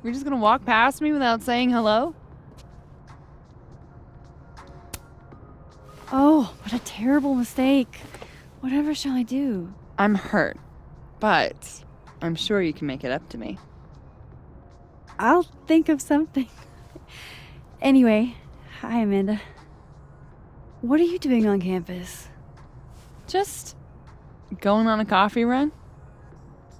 You're just gonna walk past me without saying hello? Oh, what a terrible mistake. Whatever shall I do? I'm hurt, but I'm sure you can make it up to me. I'll think of something. Anyway, hi, Amanda. What are you doing on campus? Just going on a coffee run?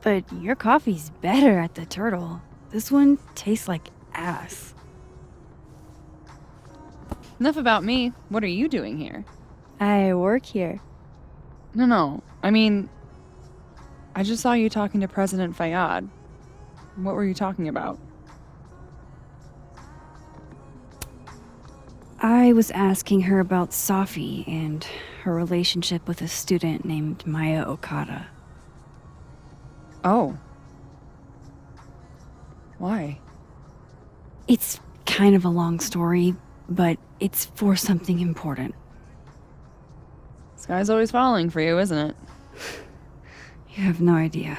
But your coffee's better at the Turtle. This one tastes like ass. Enough about me. What are you doing here? I work here. No. I mean, I just saw you talking to President Fayyad. What were you talking about? I was asking her about Safi and her relationship with a student named Maya Okada. Oh. Why? It's kind of a long story, but it's for something important. This guy's always falling for you, isn't it? You have no idea.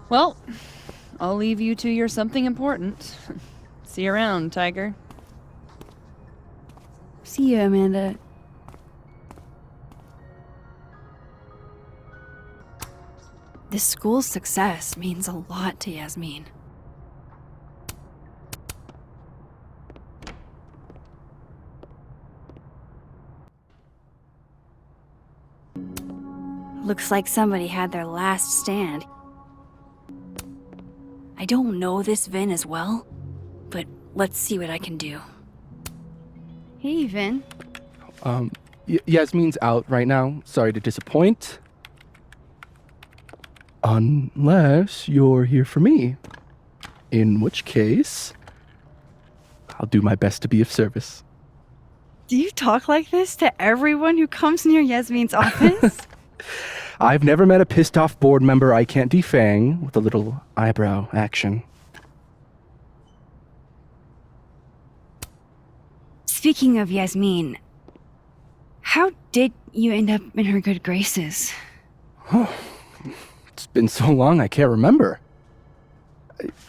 Well, I'll leave you to your something important. See you around, Tiger. See you, Amanda. This school's success means a lot to Yasmin. Looks like somebody had their last stand. I don't know this Vin as well, but let's see what I can do. Hey, Vin. Yasmin's out right now. Sorry to disappoint. Unless you're here for me. In which case, I'll do my best to be of service. Do you talk like this to everyone who comes near Yasmin's office? I've never met a pissed off board member I can't defang with a little eyebrow action. Speaking of Yasmin, how did you end up in her good graces? It's been so long I can't remember.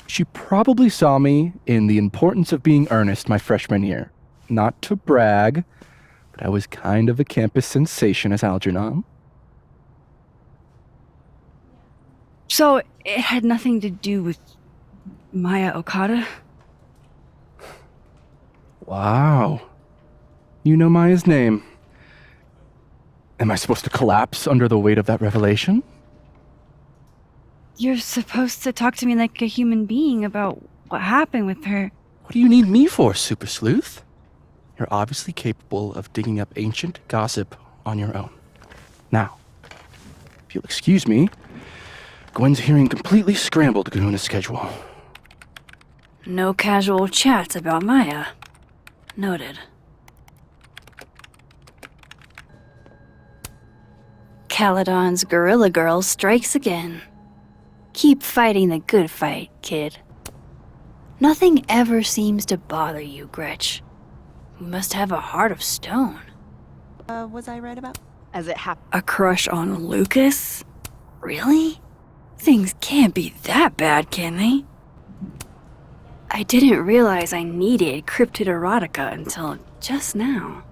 She probably saw me in The Importance of Being Earnest my freshman year. Not to brag, but I was kind of a campus sensation as Algernon. So it had nothing to do with Maya Okada? Wow. You know Maya's name. Am I supposed to collapse under the weight of that revelation? You're supposed to talk to me like a human being about what happened with her. What do you need me for, Super Sleuth? You're obviously capable of digging up ancient gossip on your own. Now, if you'll excuse me, Gwen's hearing completely scrambled Kahuna schedule. No casual chats about Maya. Noted. Caledon's Gorilla Girl strikes again. Keep fighting the good fight, kid. Nothing ever seems to bother you, Gretch. You must have a heart of stone. Was I right about? As it happened. A crush on Lucas? Really? Things can't be that bad, can they? I didn't realize I needed cryptid erotica until just now.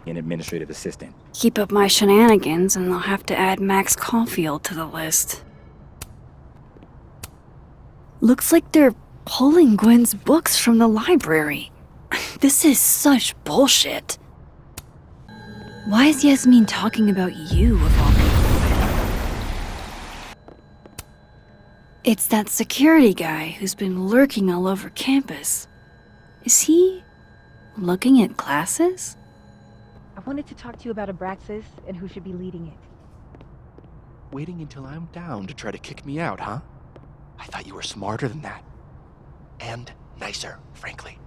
An administrative assistant. Keep up my shenanigans and I'll have to add Max Caulfield to the list. Looks like they're pulling Gwen's books from the library. This is such bullshit. Why is Yasmin talking about you of all people? It's that security guy who's been lurking all over campus. Is he looking at classes? I wanted to talk to you about Abraxas and who should be leading it. Waiting until I'm down to try to kick me out, huh? I thought you were smarter than that. And nicer, frankly.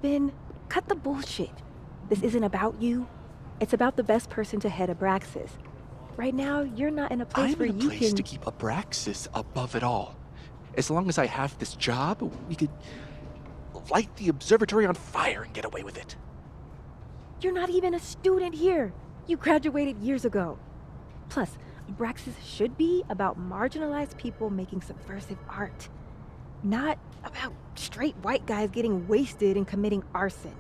Ben, cut the bullshit. This isn't about you. It's about the best person to head Abraxas. Right now, you're not in a place where you can... I'm in a place to keep Abraxas above it all. As long as I have this job, we could light the observatory on fire and get away with it. You're not even a student here. You graduated years ago. Plus, Abraxas should be about marginalized people making subversive art, not about straight white guys getting wasted and committing arson.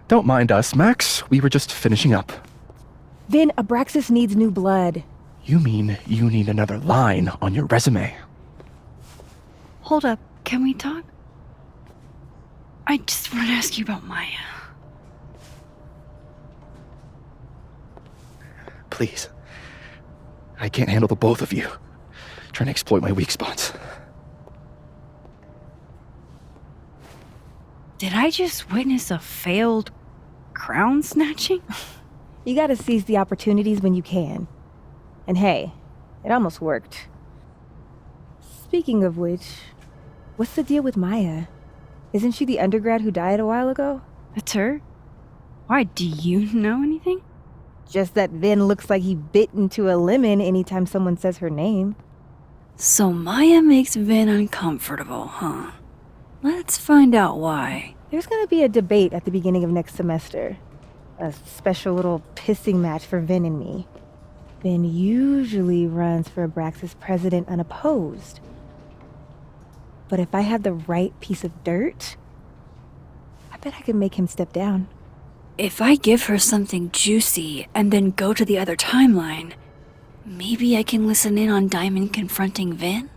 Don't mind us, Max. We were just finishing up. Then Abraxas needs new blood. You mean you need another line on your resume? Hold up, can we talk? I just want to ask you about Maya. Please. I can't handle the both of you. Trying to exploit my weak spots. Did I just witness a failed crown snatching? You gotta seize the opportunities when you can. And hey, it almost worked. Speaking of which, what's the deal with Maya? Isn't she the undergrad who died a while ago? That's her? Why, do you know anything? Just that Vin looks like he bit into a lemon anytime someone says her name. So Maya makes Vin uncomfortable, huh? Let's find out why. There's gonna be a debate at the beginning of next semester. A special little pissing match for Vin and me. Vin usually runs for Abraxas president unopposed. But if I had the right piece of dirt, I bet I could make him step down. If I give her something juicy and then go to the other timeline, maybe I can listen in on Diamond confronting Vin?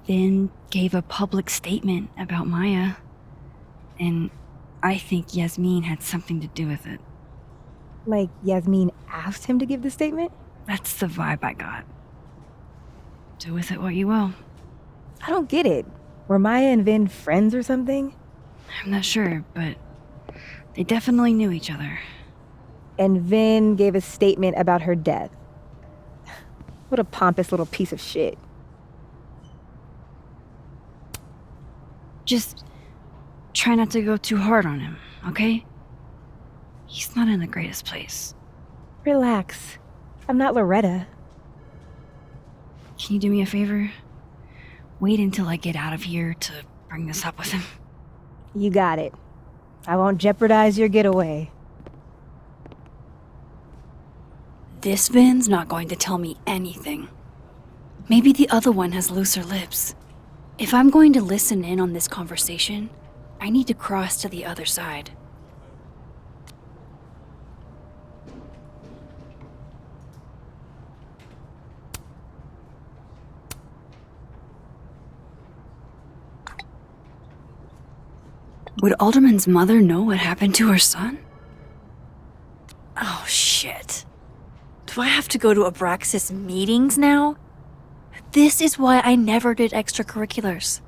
Vin gave a public statement about Maya, and I think Yasmin had something to do with it. Like Yasmin asked him to give the statement? That's the vibe I got. Do with it what you will. I don't get it. Were Maya and Vin friends or something? I'm not sure, but they definitely knew each other. And Vin gave a statement about her death. What a pompous little piece of shit. Just try not to go too hard on him, okay? He's not in the greatest place. Relax. I'm not Loretta. Can you do me a favor? Wait until I get out of here to bring this up with him. You got it. I won't jeopardize your getaway. This Vin's not going to tell me anything. Maybe the other one has looser lips. If I'm going to listen in on this conversation, I need to cross to the other side. Would Alderman's mother know what happened to her son? Oh, shit. Do I have to go to Abraxas meetings now? This is why I never did extracurriculars.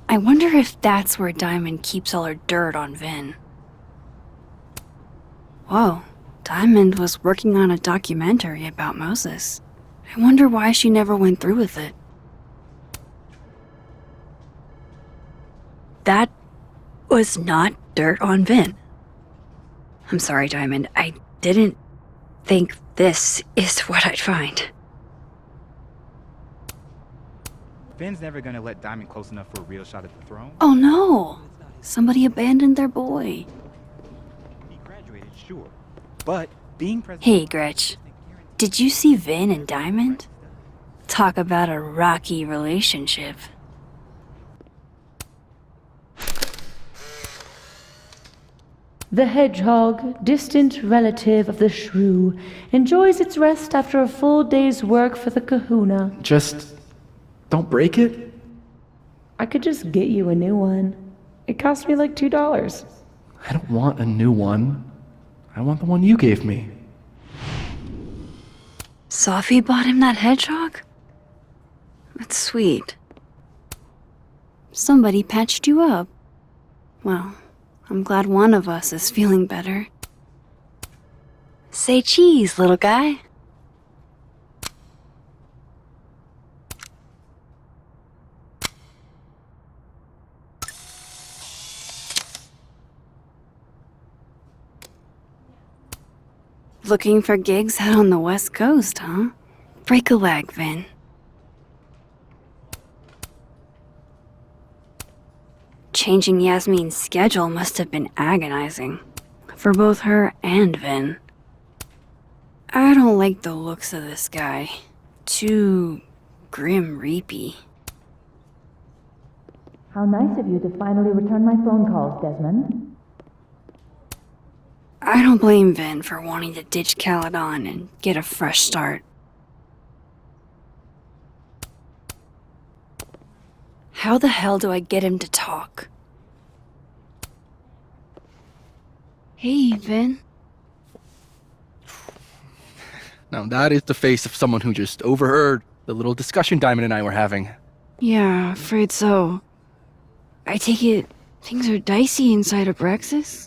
I wonder if that's where Diamond keeps all her dirt on Vin. Whoa, Diamond was working on a documentary about Moses. I wonder why she never went through with it. That was not dirt on Vin. I'm sorry, Diamond. I didn't think this is what I'd find. Vin's never gonna let Diamond close enough for a real shot at the throne. Oh no! Somebody abandoned their boy. He graduated, sure. But being president... Hey, Gretch. Did you see Vin and Diamond? Talk about a rocky relationship. The hedgehog, distant relative of the shrew, enjoys its rest after a full day's work for the kahuna. Just don't break it? I could just get you a new one. It cost me like $2. I don't want a new one. I want the one you gave me. Sophie bought him that hedgehog? That's sweet. Somebody patched you up. Well, I'm glad one of us is feeling better. Say cheese, little guy. Looking for gigs out on the West Coast, huh? Break a leg, Vin. Changing Yasmin's schedule must have been agonizing. For both her and Vin. I don't like the looks of this guy. Too grim reapy. How nice of you to finally return my phone calls, Desmond. I don't blame Vin for wanting to ditch Caledon and get a fresh start. How the hell do I get him to talk? Hey, Vin. Now that is the face of someone who just overheard the little discussion Diamond and I were having. Yeah, afraid so. I take it things are dicey inside of Brexis?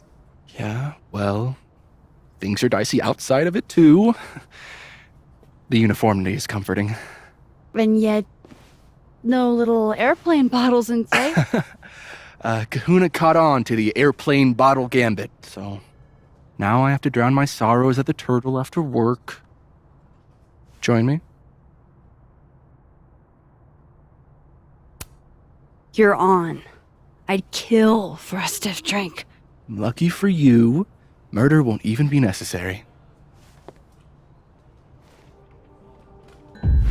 Yeah, well, things are dicey outside of it too. The uniformity is comforting. And yet, no little airplane bottles in sight. Kahuna caught on to the airplane bottle gambit, so now I have to drown my sorrows at the Turtle after work. Join me? You're on. I'd kill for a stiff drink. Lucky for you, murder won't even be necessary. Can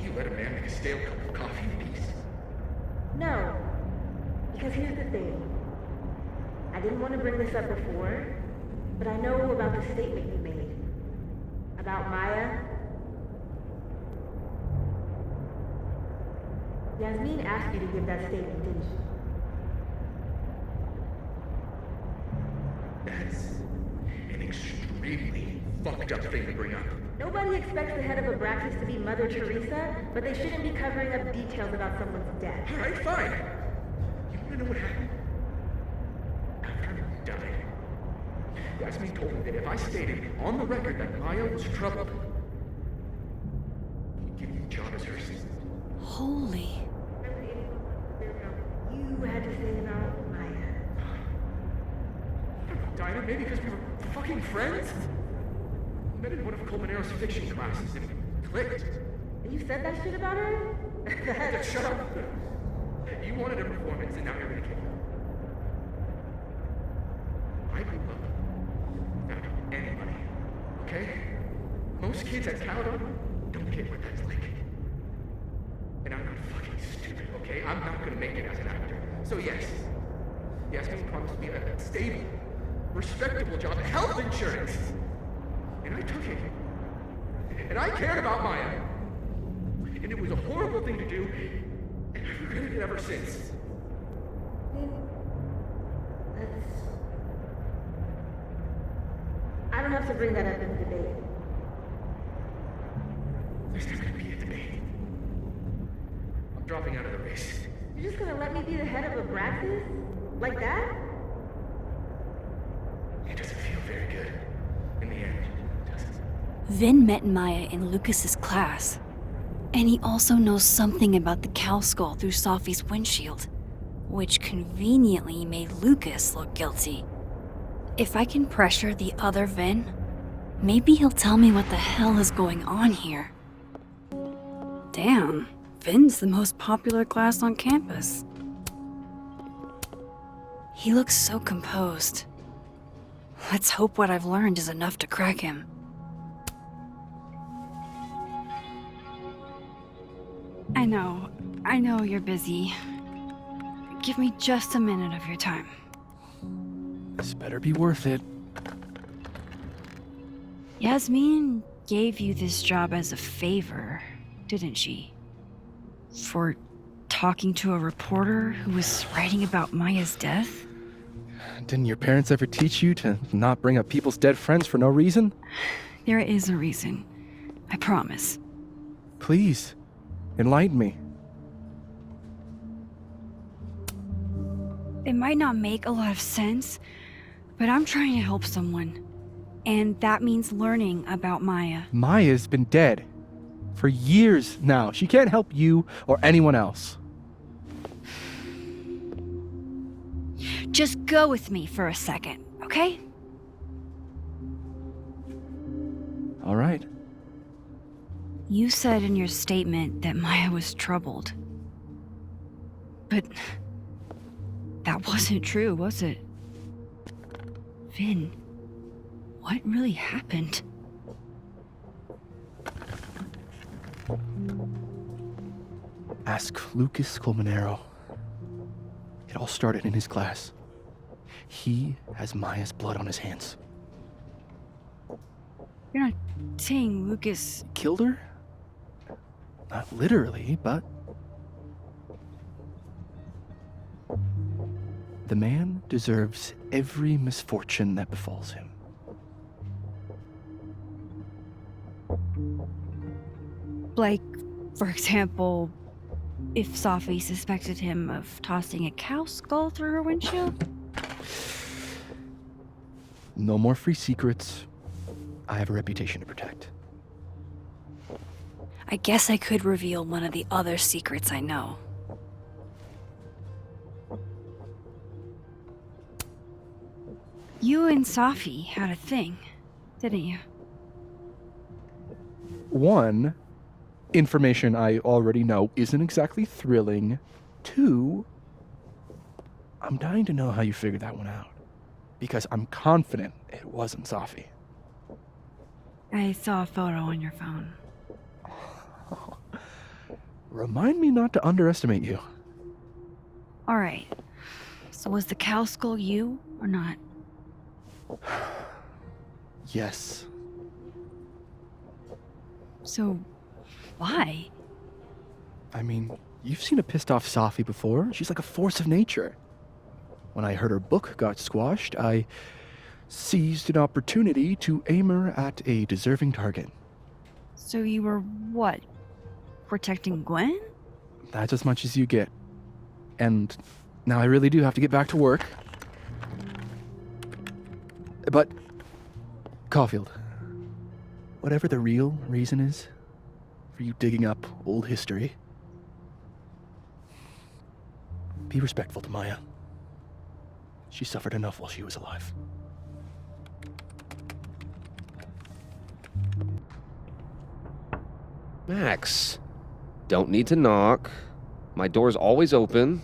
you let a man make a stale cup of coffee in peace? No. Because here's the thing. I didn't want to bring this up before, but I know about the statement you made. About Maya. Yasmin asked you to give that statement, didn't she? That's an extremely fucked up thing to bring up. Nobody expects the head of Abraxas to be Mother Teresa, but they shouldn't be covering up details about someone's death. Alright, fine. You wanna know what happened? After he died, Yasmin told me that if I stated on the record that Maya was troubled, he'd give me a job as her assistant. Holy. You had to say about Maya. Dinah, maybe because we were fucking friends? We met in one of Colmenaro's fiction classes and it clicked. And you said that shit about her? Just shut up. You wanted a performance and now you're gonna kill her. I grew up without anybody, okay? Most kids at Caledon don't get what that's like. And I'm not fucking stupid, okay? I'm not gonna make it as an actor. So yes, Yasmin promised me a stable, respectable job, health insurance. And I took it. And I cared about Maya. And it was a horrible thing to do, and I've regretted it ever since. I don't have to bring that up in the debate. There's not gonna be a debate. I'm dropping out of the race. You're just gonna let me be the head of Abraxas? Like that? It doesn't feel very good. In the end, does it? Vin met Maya in Lucas's class. And he also knows something about the cow skull through Sophie's windshield, which conveniently made Lucas look guilty. If I can pressure the other Vin, maybe he'll tell me what the hell is going on here. Damn, Vin's the most popular class on campus. He looks so composed. Let's hope what I've learned is enough to crack him. I know you're busy. Give me just a minute of your time. This better be worth it. Yasmin gave you this job as a favor, didn't she? For talking to a reporter who was writing about Maya's death? Didn't your parents ever teach you to not bring up people's dead friends for no reason? There is a reason. I promise. Please, enlighten me. It might not make a lot of sense, but I'm trying to help someone. And that means learning about Maya. Maya's been dead For years now. She can't help you or anyone else. Just go with me for a second, okay? All right. You said in your statement that Maya was troubled. But that wasn't true, was it? Vin, what really happened? Ask Lucas Colmenero. It all started in his class. He has Maya's blood on his hands. You're not saying Lucas... Killed her? Not literally, but... The man deserves every misfortune that befalls him. Like, for example, if Safi suspected him of tossing a cow skull through her windshield? No more free secrets. I have a reputation to protect. I guess I could reveal one of the other secrets I know. You and Safi had a thing, didn't you? One, information I already know isn't exactly thrilling. Two, I'm dying to know how you figured that one out. Because I'm confident it wasn't Safi. I saw a photo on your phone. Remind me not to underestimate you. Alright. So was the cow skull you, or not? Yes. So, why? I mean, you've seen a pissed off Safi before. She's like a force of nature. When I heard her book got squashed, I seized an opportunity to aim her at a deserving target. So you were what? Protecting Gwen? That's as much as you get. And now I really do have to get back to work. But, Caulfield, whatever the real reason is for you digging up old history, be respectful to Maya. She suffered enough while she was alive. Max, don't need to knock. My door's always open.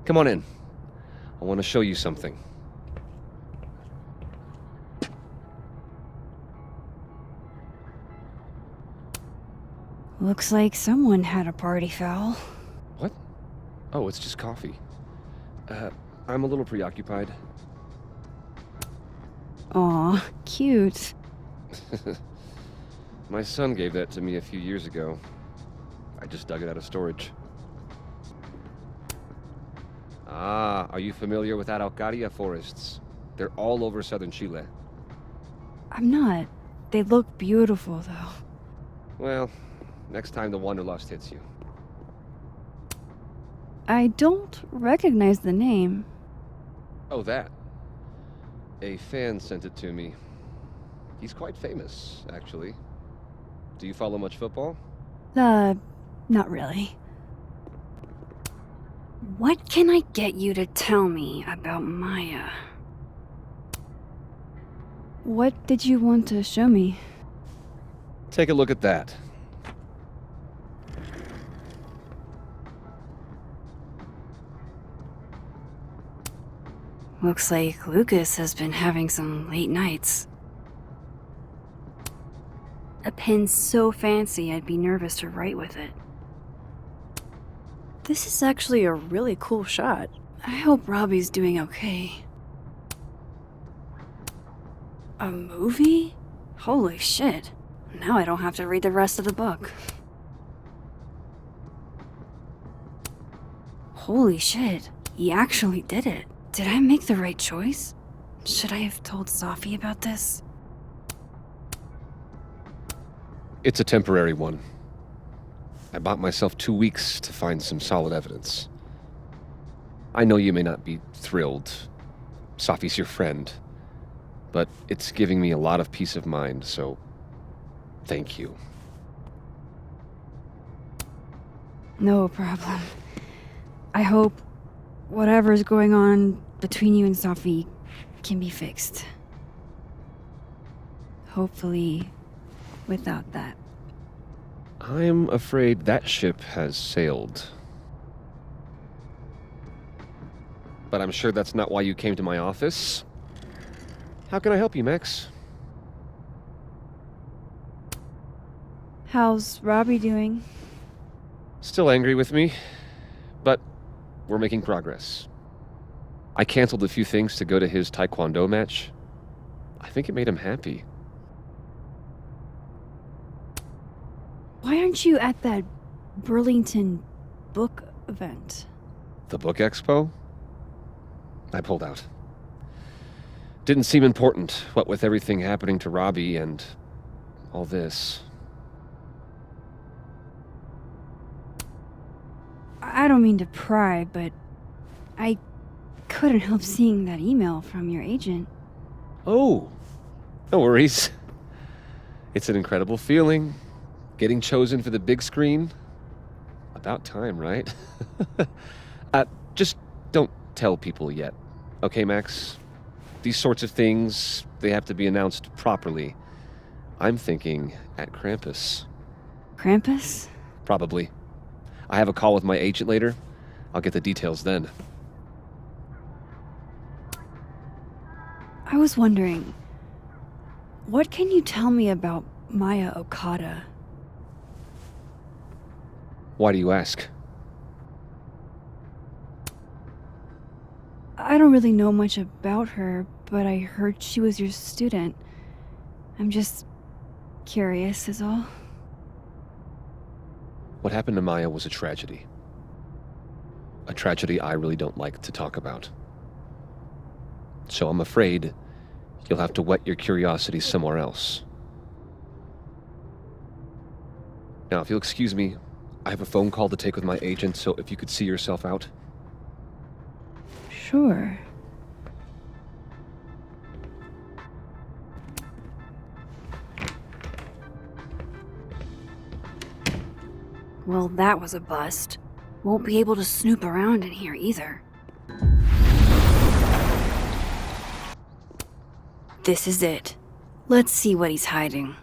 Come on in. I want to show you something. Looks like someone had a party foul. What? Oh, it's just coffee. I'm a little preoccupied. Aw, cute. My son gave that to me a few years ago. I just dug it out of storage. Ah, are you familiar with Araucaria forests? They're all over southern Chile. I'm not. They look beautiful, though. Well, next time the wanderlust hits you. I don't recognize the name. Oh, that. A fan sent it to me. He's quite famous, actually. Do you follow much football? Not really. What can I get you to tell me about Maya? What did you want to show me? Take a look at that. Looks like Lucas has been having some late nights. A pen so fancy I'd be nervous to write with it. This is actually a really cool shot. I hope Robbie's doing okay. A movie? Holy shit. Now I don't have to read the rest of the book. Holy shit. He actually did it. Did I make the right choice? Should I have told Safi about this? It's a temporary one. I bought myself 2 weeks to find some solid evidence. I know you may not be thrilled. Safi's your friend. But it's giving me a lot of peace of mind, so thank you. No problem. I hope whatever's going on between you and Safi can be fixed. Hopefully, without that. I'm afraid that ship has sailed. But I'm sure that's not why you came to my office. How can I help you, Max? How's Robbie doing? Still angry with me, but we're making progress. I canceled a few things to go to his taekwondo match. I think it made him happy. Why aren't you at that Burlington book event? The book expo? I pulled out. Didn't seem important, what with everything happening to Robbie and all this. I don't mean to pry, but I couldn't help seeing that email from your agent. Oh, no worries. It's an incredible feeling. Getting chosen for the big screen. About time, right? Just don't tell people yet. Okay, Max? These sorts of things, they have to be announced properly. I'm thinking at Krampus. Krampus? Probably. I have a call with my agent later. I'll get the details then. I was wondering, what can you tell me about Maya Okada? Why do you ask? I don't really know much about her, but I heard she was your student. I'm just curious is all. What happened to Maya was a tragedy. A tragedy I really don't like to talk about. So I'm afraid you'll have to whet your curiosity somewhere else. Now, if you'll excuse me, I have a phone call to take with my agent, so if you could see yourself out. Sure. Well, that was a bust. Won't be able to snoop around in here either. This is it. Let's see what he's hiding.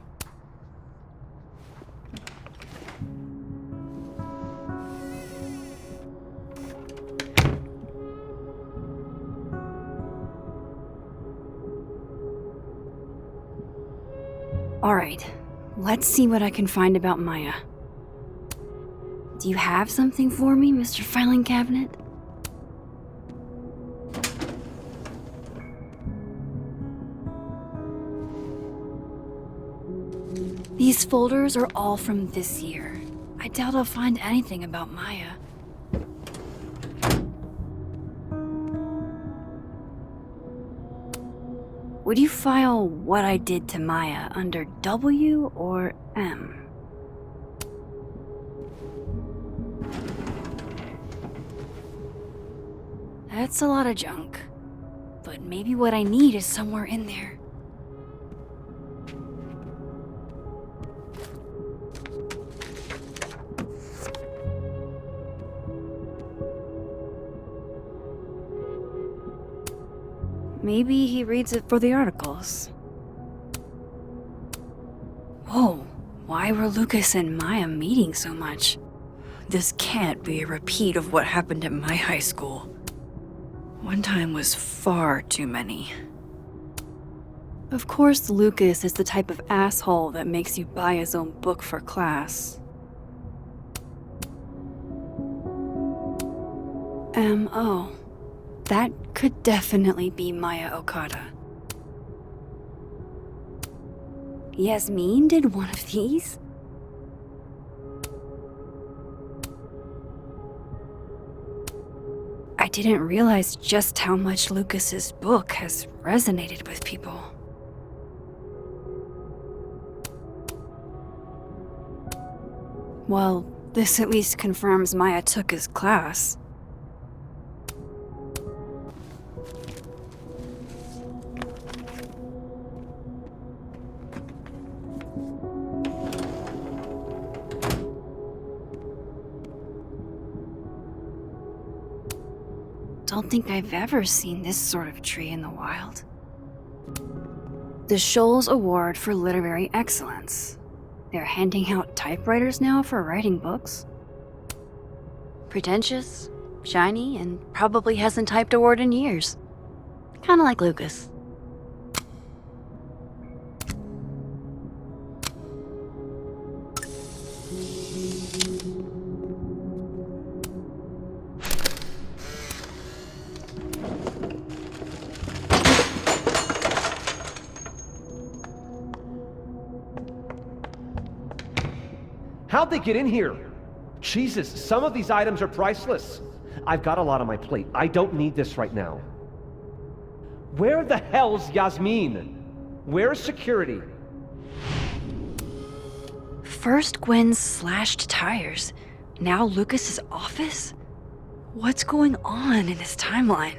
Alright, let's see what I can find about Maya. Do you have something for me, Mr. Filing Cabinet? These folders are all from this year. I doubt I'll find anything about Maya. Would you file what I did to Maya under W or M? That's a lot of junk. But maybe what I need is somewhere in there. Maybe he reads it for the articles. Whoa, why were Lucas and Maya meeting so much? This can't be a repeat of what happened at my high school. One time was far too many. Of course, Lucas is the type of asshole that makes you buy his own book for class. M.O. That could definitely be Maya Okada. Yasmin did one of these? I didn't realize just how much Lucas's book has resonated with people. Well, this at least confirms Maya took his class. don't think I've ever seen this sort of tree in the wild. The Shoals Award for Literary Excellence. They're handing out typewriters now for writing books. Pretentious, shiny, and probably hasn't typed a word in years. Kinda like Lucas. How'd they get in here? Jesus, some of these items are priceless. I've got a lot on my plate. I don't need this right now. Where the hell's Yasmin? Where's security? First Gwen's slashed tires, now Lucas's office? What's going on in this timeline?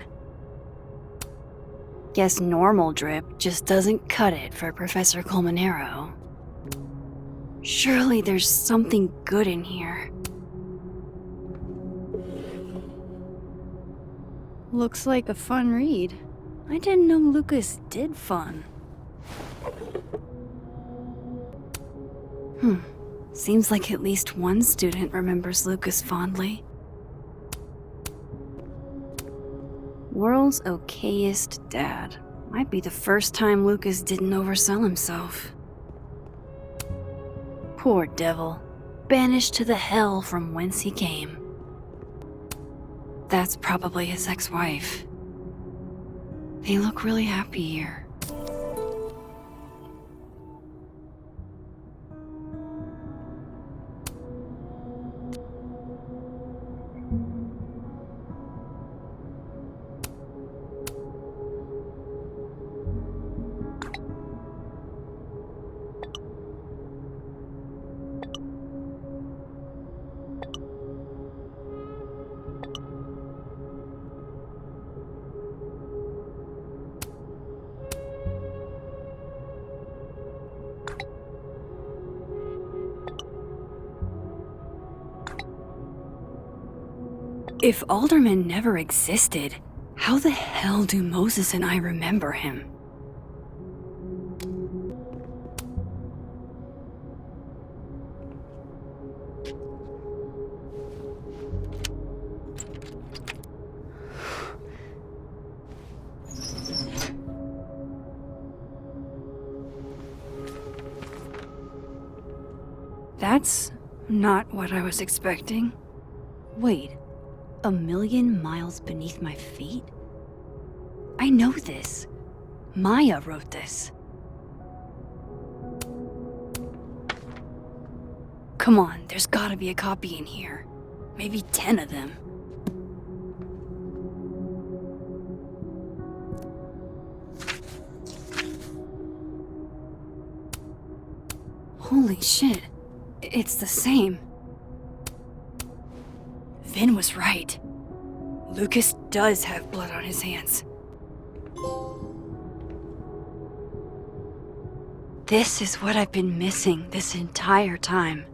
Guess normal drip just doesn't cut it for Professor Colmenero. Surely there's something good in here. Looks like a fun read. I didn't know Lucas did fun. Seems like at least one student remembers Lucas fondly. World's okayest dad. Might be the first time Lucas didn't oversell himself. Poor devil. Banished to the hell from whence he came. That's probably his ex-wife. They look really happy here. If Alderman never existed, how the hell do Moses and I remember him? That's not what I was expecting. Wait. 1,000,000 miles beneath my feet? I know this. Maya wrote this. Come on, there's gotta be a copy in here. Maybe 10 of them. Holy shit. It's the same. Vin was right. Lucas does have blood on his hands. This is what I've been missing this entire time.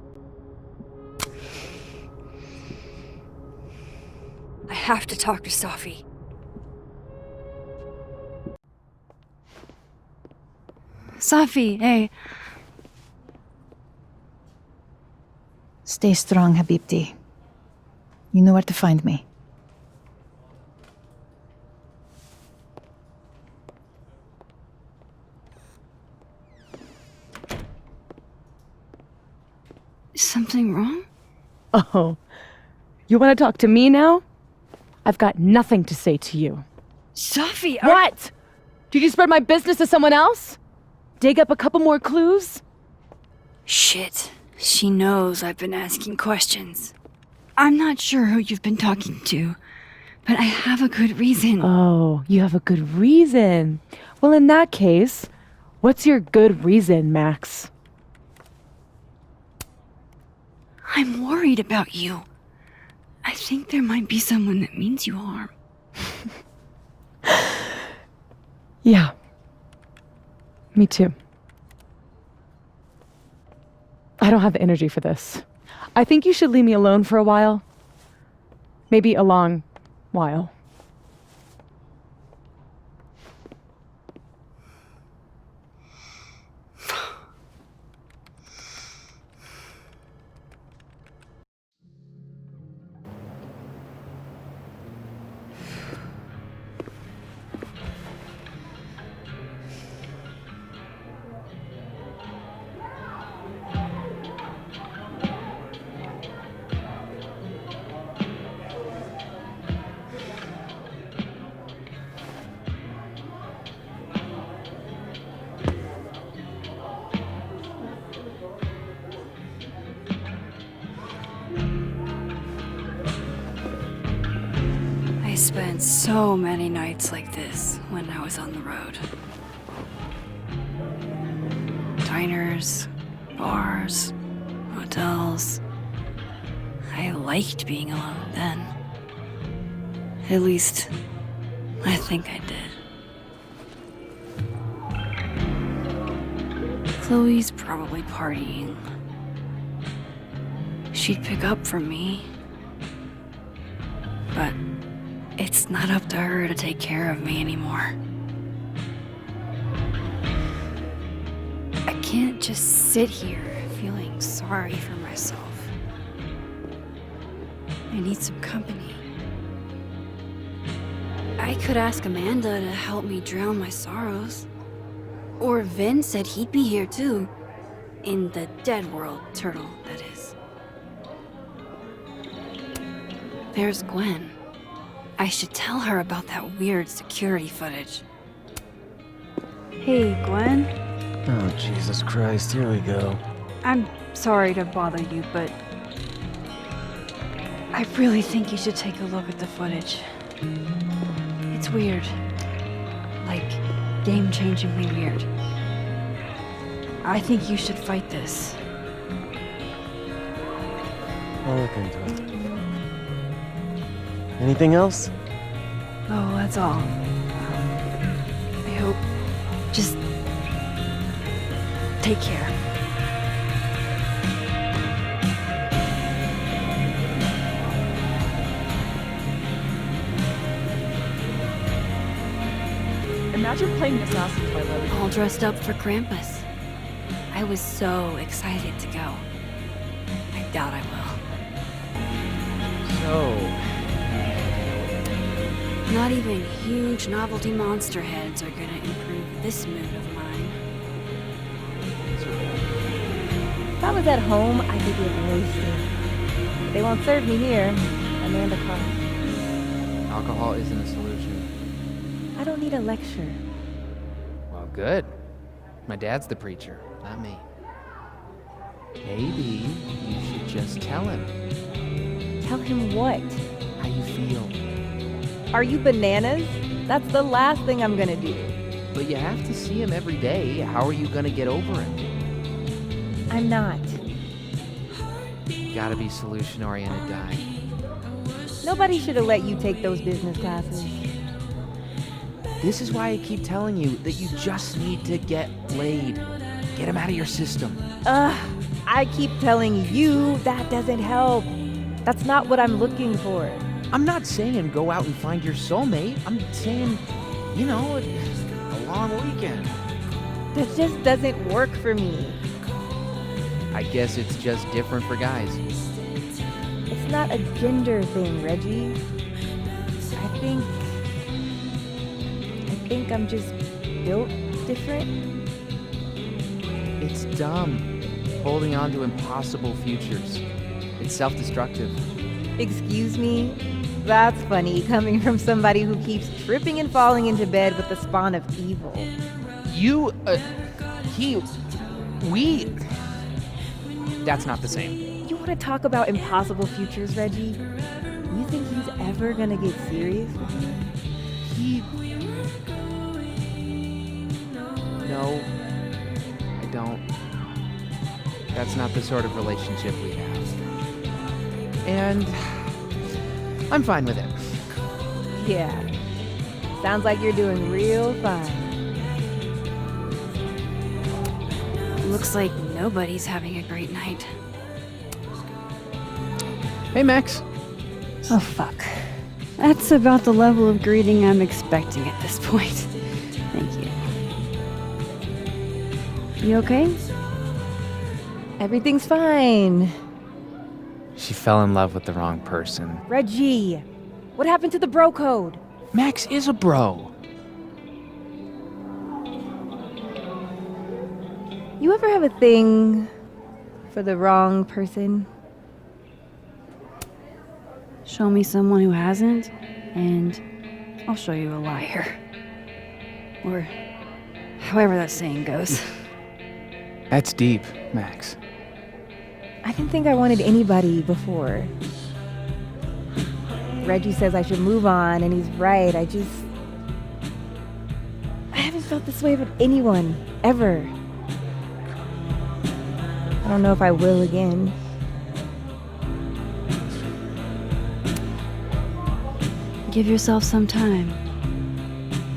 I have to talk to Safi. Safi, hey. Stay strong, Habibti. You know where to find me. Is something wrong? Oh, you want to talk to me now? I've got nothing to say to you. Safi, What? Did you spread my business to someone else? Dig up a couple more clues? Shit. She knows I've been asking questions. I'm not sure who you've been talking to, but I have a good reason. Oh, you have a good reason. Well, in that case, what's your good reason, Max? I'm worried about you. I think there might be someone that means you harm. Yeah. Me too. I don't have the energy for this. I think you should leave me alone for a while. Maybe a long while. I spent so many nights like this when I was on the road. Diners, bars, hotels. I liked being alone then. At least, I think I did. Chloe's probably partying. She'd pick up from me. But it's not up to her to take care of me anymore. I can't just sit here feeling sorry for myself. I need some company. I could ask Amanda to help me drown my sorrows. Or Vin said he'd be here too. In the dead world, Turtle, that is. There's Gwen. I should tell her about that weird security footage. Hey, Gwen. Oh, Jesus Christ, here we go. I'm sorry to bother you, but I really think you should take a look at the footage. It's weird. Like, game-changingly weird. I think you should fight this. I'll look into it. Anything else? Oh, that's all. I hope. Just take care. Imagine playing assassin by Lily. All dressed up for Krampus. I was so excited to go. I doubt I will. So, Not even huge novelty monster heads are gonna improve this mood of mine. If I was at home, I could get wasted. They won't serve me here. Amanda calls. Alcohol isn't a solution. I don't need a lecture. Well, good. My dad's the preacher, not me. Maybe you should just tell him Tell him what? how you feel. Are you bananas? That's the last thing I'm gonna do. But you have to see him every day. How are you gonna get over him? I'm not. You gotta be solution-oriented, guy. Nobody should have let you take those business classes. This is why I keep telling you that you just need to get laid. Get him out of your system. I keep telling you that doesn't help. That's not what I'm looking for. I'm not saying go out and find your soulmate. I'm saying, you know, a long weekend. That just doesn't work for me. I guess it's just different for guys. It's not a gender thing, Reggie. I think I'm just built different. It's dumb. Holding on to impossible futures. It's self-destructive. Excuse me? That's funny, coming from somebody who keeps tripping and falling into bed with the spawn of evil. That's not the same. You want to talk about impossible futures, Reggie? You think he's ever gonna get serious with you? No, I don't. That's not the sort of relationship we have. And I'm fine with it. Yeah. Sounds like you're doing real fine. Looks like nobody's having a great night. Hey, Max. Oh, fuck. That's about the level of greeting I'm expecting at this point. Thank you. You okay? Everything's fine. She fell in love with the wrong person. Reggie, what happened to the bro code? Max is a bro. You ever have a thing for the wrong person? Show me someone who hasn't, and I'll show you a liar. Or however that saying goes. That's deep, Max. I didn't think I wanted anybody before. Reggie says I should move on, and he's right. I haven't felt this way about anyone, ever. I don't know if I will again. Give yourself some time.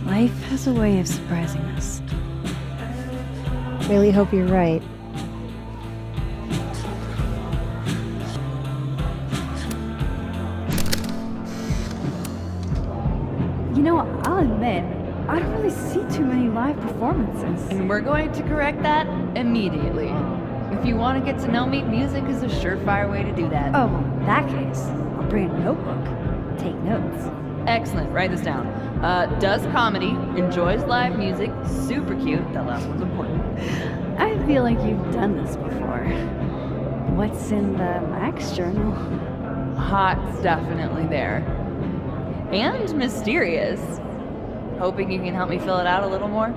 Life has a way of surprising us. Really hope you're right. You know, I'll admit, I don't really see too many live performances. And we're going to correct that immediately. If you want to get to know me, music is a surefire way to do that. Oh, well, in that case, I'll bring a notebook. Take notes. Excellent, write this down. Does comedy, enjoys live music, super cute, that last one's important. I feel like you've done this before. What's in the Max journal? Hot's definitely there. And mysterious. Hoping you can help me fill it out a little more.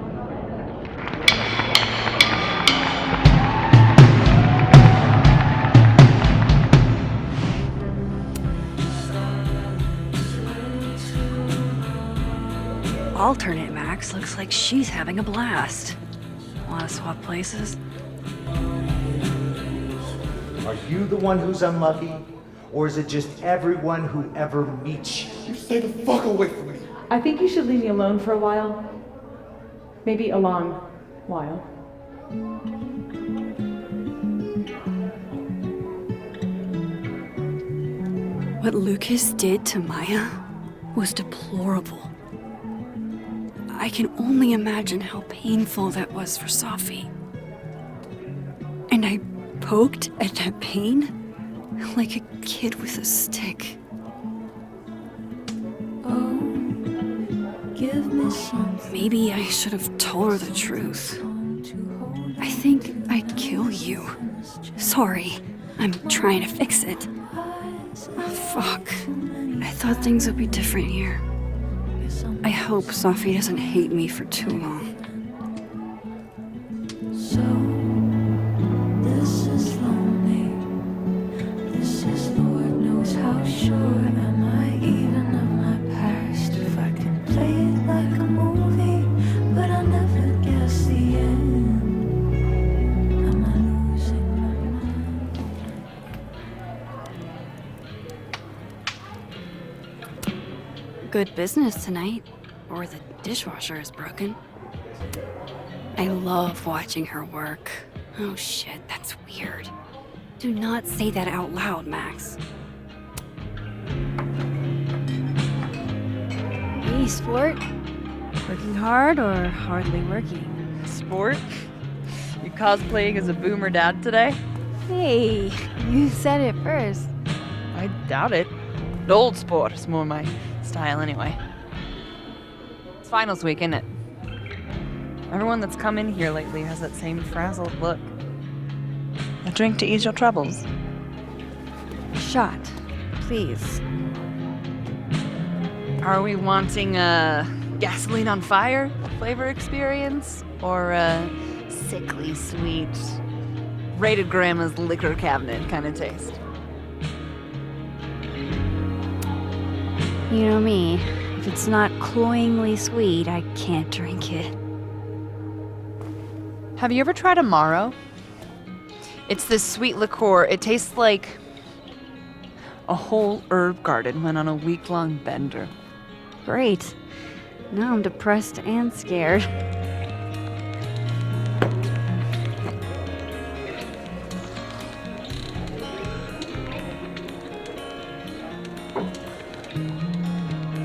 Alternate Max looks like she's having a blast. Want to swap places? Are you the one who's unlucky? Or is it just everyone who ever meets you? You stay the fuck away from me. I think you should leave me alone for a while. Maybe a long while. What Lucas did to Maya was deplorable. I can only imagine how painful that was for Safi. And I poked at that pain like a kid with a stick. Oh, give me something. Maybe I should have told her the truth. I think I'd kill you. Sorry, I'm trying to fix it. Fuck. I thought things would be different here. I hope Safi doesn't hate me for too long. So, this is lonely. This is Lord knows how sure am I even of my past. If I can play it like a movie, but I never guess the end. Am I losing my mind? Good business tonight, or the dishwasher is broken. I love watching her work. Oh shit, that's weird. Do not say that out loud, Max. Hey, sport. Working hard or hardly working? Sport? You cosplaying as a boomer dad today? Hey, you said it first. I doubt it. The old sport is more my style anyway. It's finals week, isn't it? Everyone that's come in here lately has that same frazzled look. A drink to ease your troubles. Shot, please. Are we wanting a gasoline on fire flavor experience? Or a sickly sweet, rated grandma's liquor cabinet kind of taste? You know me. If it's not cloyingly sweet, I can't drink it. Have you ever tried Amaro? It's this sweet liqueur. It tastes like a whole herb garden went on a week-long bender. Great. Now I'm depressed and scared.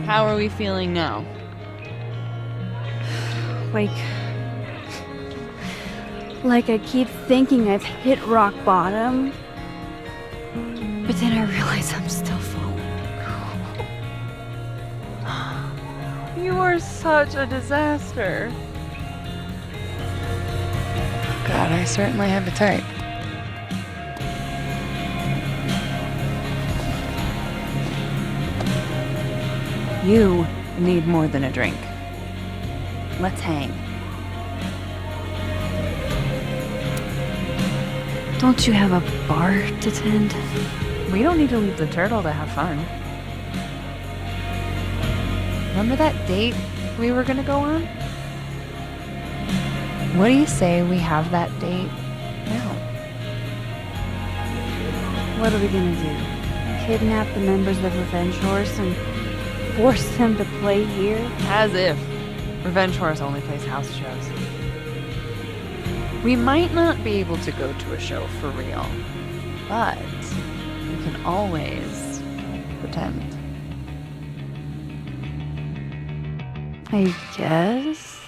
How are we feeling now? Like I keep thinking I've hit rock bottom, but then I realize I'm still falling. You are such a disaster. God, I certainly have a type. You need more than a drink. Let's hang. Don't you have a bar to tend? We don't need to leave the turtle to have fun. Remember that date we were gonna go on? What do you say we have that date now? What are we gonna do? Kidnap the members of Revenge Horse and force them to play here? As if Revenge Horse only plays house shows. We might not be able to go to a show for real, but we can always pretend. I guess.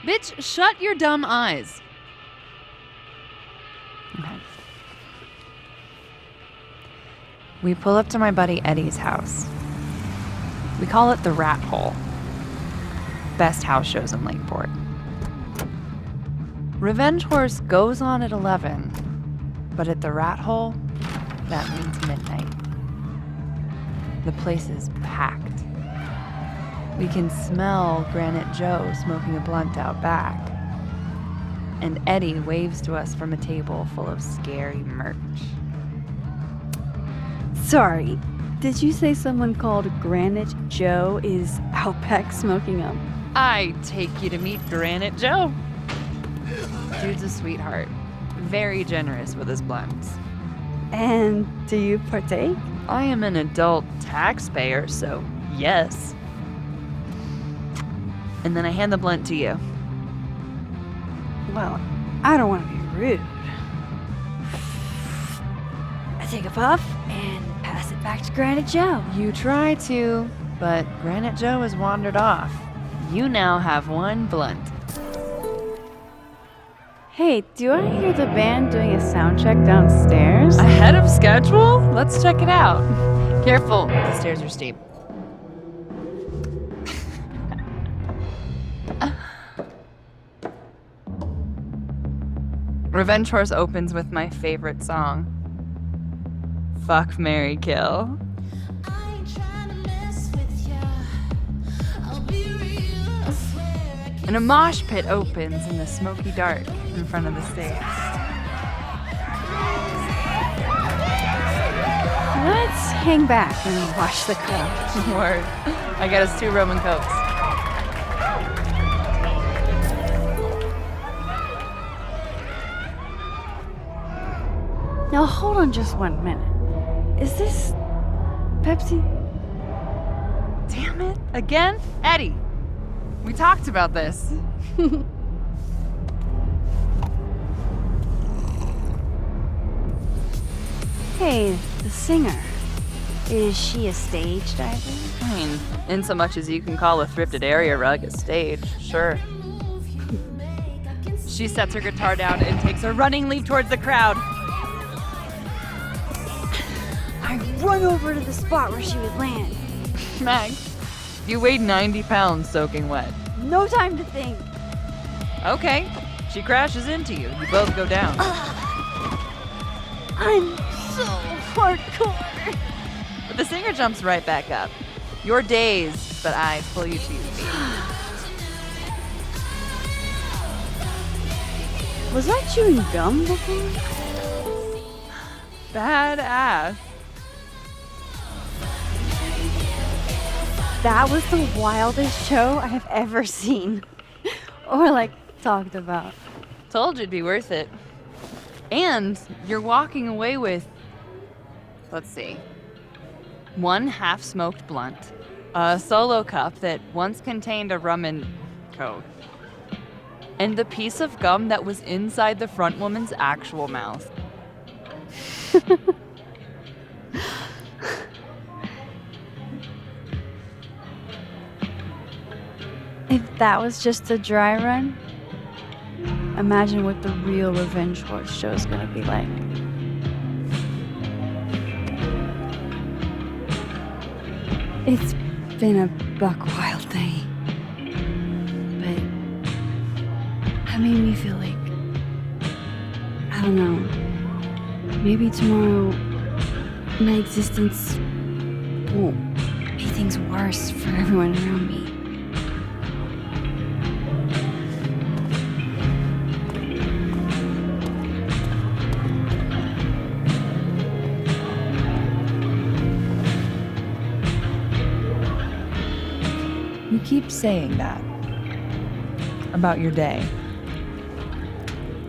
Bitch, shut your dumb eyes. Okay. We pull up to my buddy Eddie's house. We call it the Rat Hole. Best house shows in Lakeport. Revenge Horse goes on at 11, but at the Rat Hole, that means midnight. The place is packed. We can smell Granite Joe smoking a blunt out back. And Eddie waves to us from a table full of scary merch. Sorry, did you say someone called Granite Joe is out back smoking up? I take you to meet Granite Joe. Dude's a sweetheart. Very generous with his blunts. And do you partake? I am an adult taxpayer, so yes. And then I hand the blunt to you. Well, I don't want to be rude. I take a puff and pass it back to Granite Joe. You try to, but Granite Joe has wandered off. You now have one blunt. Hey, do I hear the band doing a sound check downstairs? Ahead of schedule? Let's check it out. Careful, the stairs are steep. Revenge Horse opens with my favorite song. Fuck, Marry, Kill. And a mosh pit opens in the smoky dark in front of the stage. Let's hang back and watch the crowd. Word. I got us 2 Roman Cokes. Now hold on just 1 minute. Is this Pepsi? Damn it. Again? Eddie, we talked about this. Hey, the singer. Is she a stage diver? I mean, in so much as you can call a thrifted area rug a stage, sure. She sets her guitar down and takes a running leap towards the crowd. I run over to the spot where she would land. Mag, you weighed 90 pounds soaking wet. No time to think. Okay, she crashes into you. You both go down. I'm so hardcore. But the singer jumps right back up. You're dazed, but I pull you to your feet. Was I chewing gum before? Badass. That was the wildest show I have ever seen. Or like talked about. Told you it'd be worth it. And you're walking away with, let's see, 1 half-smoked blunt, a solo cup that once contained a rum and coke, and the piece of gum that was inside the front woman's actual mouth. If that was just a dry run, imagine what the real Revenge Horse show is gonna be like. It's been a buck wild day, but that made me feel like, I don't know, maybe tomorrow my existence won't make things worse for everyone around me. keep saying that about your day.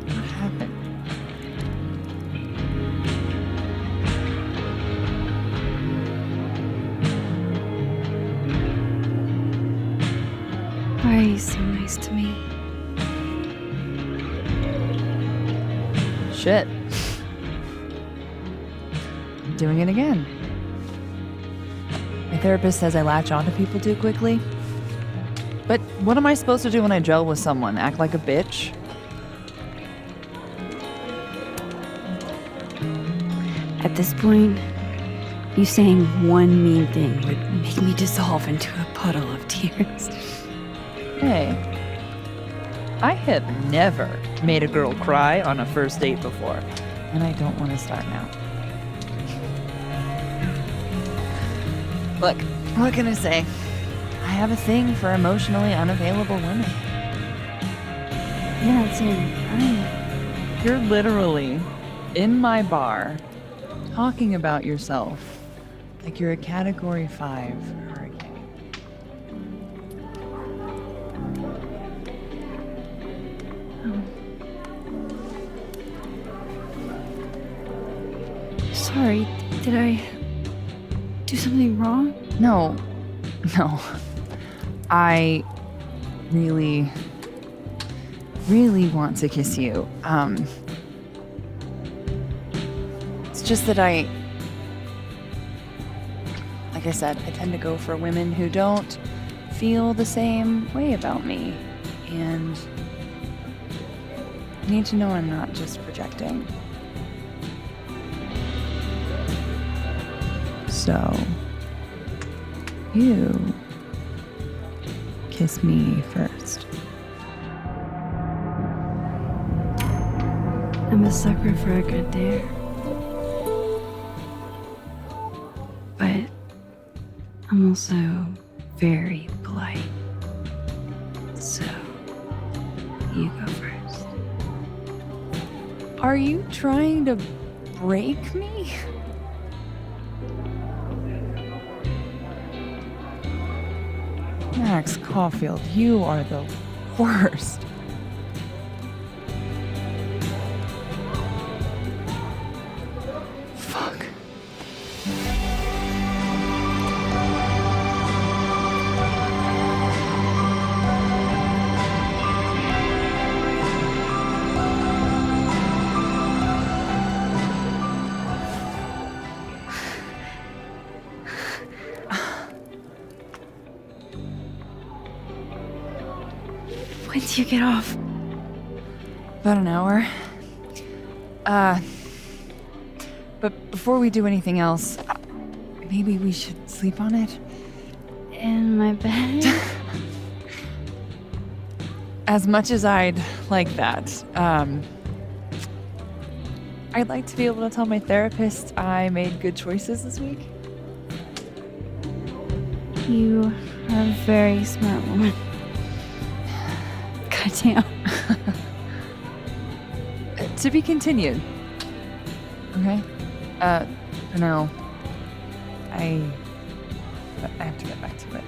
What happened? Why are you so nice to me? Shit. I'm doing it again. My therapist says I latch onto people too quickly. But what am I supposed to do when I gel with someone? Act like a bitch? At this point, you saying one mean thing would make me dissolve into a puddle of tears. Hey, I have never made a girl cry on a first date before, and I don't want to start now. Look, what can I say? I have a thing for emotionally unavailable women. You're not saying I'm. You're literally in my bar talking about yourself like you're a Category 5 hurricane. Sorry, did I do something wrong? No. I really want to kiss you. It's just that like I said, I tend to go for women who don't feel the same way about me. And I need to know I'm not just projecting. So, you kiss me first. I'm a sucker for a good dare. But I'm also very polite. So, you go first. Are you trying to break me? Max Caulfield, you are the worst. Fuck. When do you get off? About an hour. But before we do anything else, maybe we should sleep on it? In my bed? As much as I'd like that, I'd like to be able to tell my therapist I made good choices this week. You are a very smart woman. Goddamn. To be continued. Okay? For now, I have to get back to it.